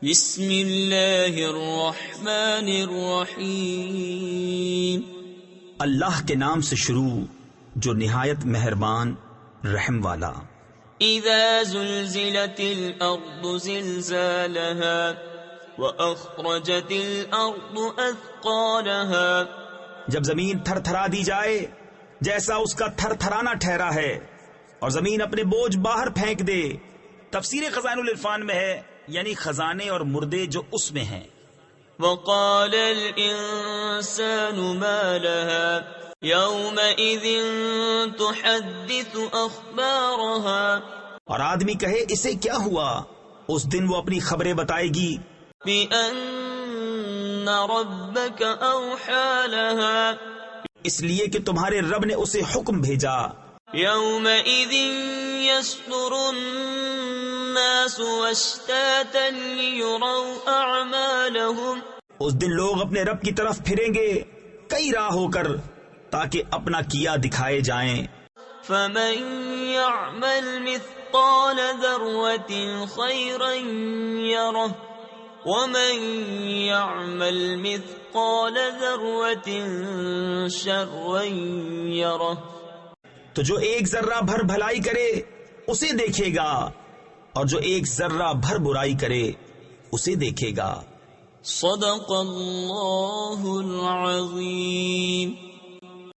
بسم اللہ الرحمن الرحیم، اللہ کے نام سے شروع جو نہایت مہربان رحم والا۔ اذا زلزلت الارض زلزالها واخرجت الارض اثقالها، جب زمین تھر تھرا دی جائے جیسا اس کا تھر تھرانا ٹھہرا ہے، اور زمین اپنے بوجھ باہر پھینک دے۔ تفسیر خزائن العرفان میں ہے یعنی خزانے اور مردے جو اس میں ہیں۔ وقال الانسان ما لها يومئذ تحدث اخبارها، اور آدمی کہے اسے کیا ہوا، اس دن وہ اپنی خبریں بتائے گی۔ بأن ربك اوحى لها، اس لیے کہ تمہارے رب نے اسے حکم بھیجا۔ يومئذ يصدر الناس اشتاتا ليروا اعمالهم، اس دن لوگ اپنے رب کی طرف پھریں گے کئی راہ ہو کر تاکہ اپنا کیا دکھائے جائیں۔ فمن يعمل مثقال ذرة خيرا يره ومن يعمل مثقال ذرة شرا يره، تو جو ایک ذرہ بھر بھلائی کرے اسے دیکھے گا، اور جو ایک ذرہ بھر برائی کرے اسے دیکھے گا۔ صدق اللہ العظیم۔